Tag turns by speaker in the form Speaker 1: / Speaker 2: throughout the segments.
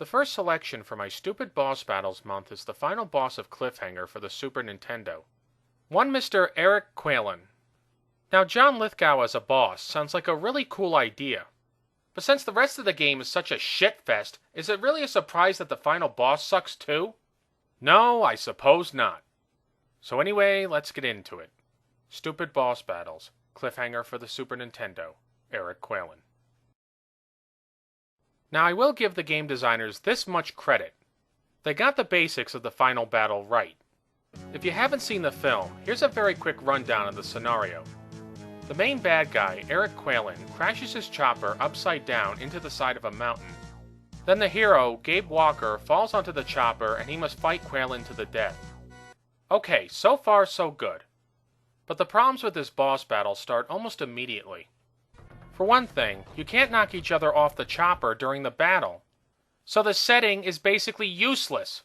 Speaker 1: The first selection for my Stupid Boss Battles month is the final boss of Cliffhanger for the Super Nintendo. One Mr. Eric Qualen. Now, John Lithgow as a boss sounds like a really cool idea. But since the rest of the game is such a shitfest, is it really a surprise that the final boss sucks too? No, I suppose not. So anyway, let's get into it. Stupid Boss Battles, Cliffhanger for the Super Nintendo, Eric Qualen. Now I will give the game designers this much credit. They got the basics of the final battle right. If you haven't seen the film, here's a very quick rundown of the scenario. The main bad guy, Eric Qualen, crashes his chopper upside down into the side of a mountain. Then the hero, Gabe Walker, falls onto the chopper and he must fight Qualen to the death. Okay, so far so good. But the problems with this boss battle start almost immediately. For one thing, you can't knock each other off the chopper during the battle. So the setting is basically useless.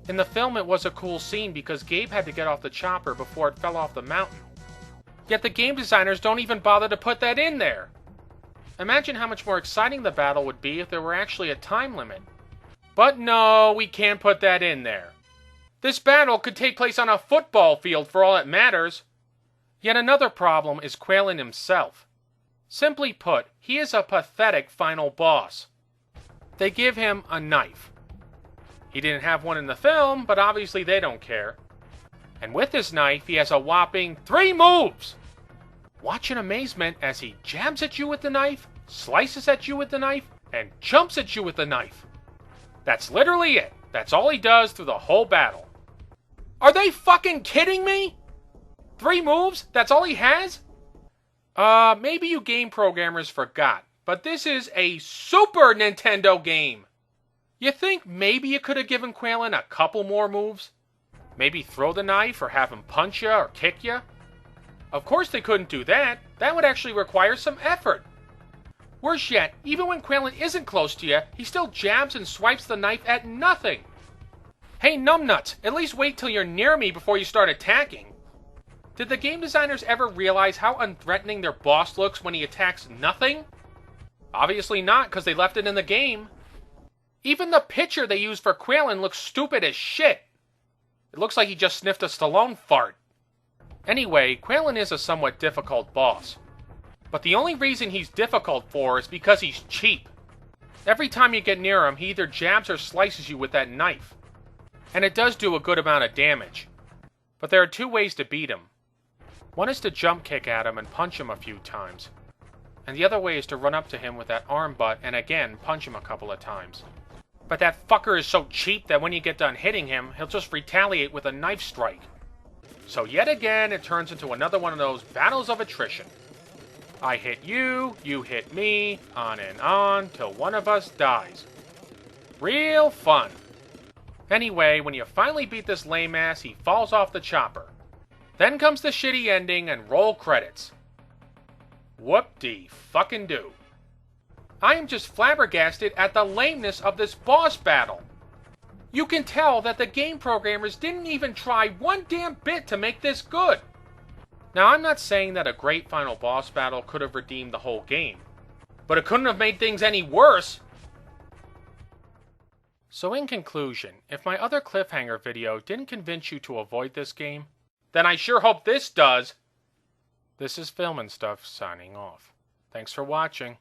Speaker 1: In the film it was a cool scene because Gabe had to get off the chopper before it fell off the mountain. Yet the game designers don't even bother to put that in there. Imagine how much more exciting the battle would be if there were actually a time limit. But no, we can't put that in there. This battle could take place on a football field for all it matters. Yet another problem is Qualen himself. Simply put, he is a pathetic final boss. They give him a knife. He didn't have one in the film, but obviously they don't care. And with his knife, he has a whopping 3 moves! Watch in amazement as he jabs at you with the knife, slices at you with the knife, and jumps at you with the knife. That's literally it. That's all he does through the whole battle. Are they fucking kidding me? 3 moves? That's all he has? Maybe you game programmers forgot, but this is a Super Nintendo game. You think maybe you could have given Qualen a couple more moves? Maybe throw the knife or have him punch you or kick you? Of course they couldn't do that. That would actually require some effort. Worse yet, even when Qualen isn't close to you, he still jabs and swipes the knife at nothing. Hey numbnuts, at least wait till you're near me before you start attacking. Did the game designers ever realize how unthreatening their boss looks when he attacks nothing? Obviously not, because they left it in the game. Even the picture they used for Qualen looks stupid as shit. It looks like he just sniffed a Stallone fart. Anyway, Qualen is a somewhat difficult boss. But the only reason he's difficult for is because he's cheap. Every time you get near him, he either jabs or slices you with that knife. And it does do a good amount of damage. But there are 2 ways to beat him. One is to jump kick at him and punch him a few times. And the other way is to run up to him with that arm butt and again punch him a couple of times. But that fucker is so cheap that when you get done hitting him, he'll just retaliate with a knife strike. So yet again, it turns into another one of those battles of attrition. I hit you, you hit me, on, till one of us dies. Real fun. Anyway, when you finally beat this lame ass, he falls off the chopper. Then comes the shitty ending and roll credits. Whoop-de-fucking-do. I am just flabbergasted at the lameness of this boss battle. You can tell that the game programmers didn't even try one damn bit to make this good. Now, I'm not saying that a great final boss battle could have redeemed the whole game, but it couldn't have made things any worse. So in conclusion, if my other Cliffhanger video didn't convince you to avoid this game, then I sure hope this does. This is Filmin' Stuff signing off. Thanks for watching.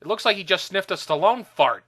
Speaker 1: It looks like he just sniffed a Stallone fart.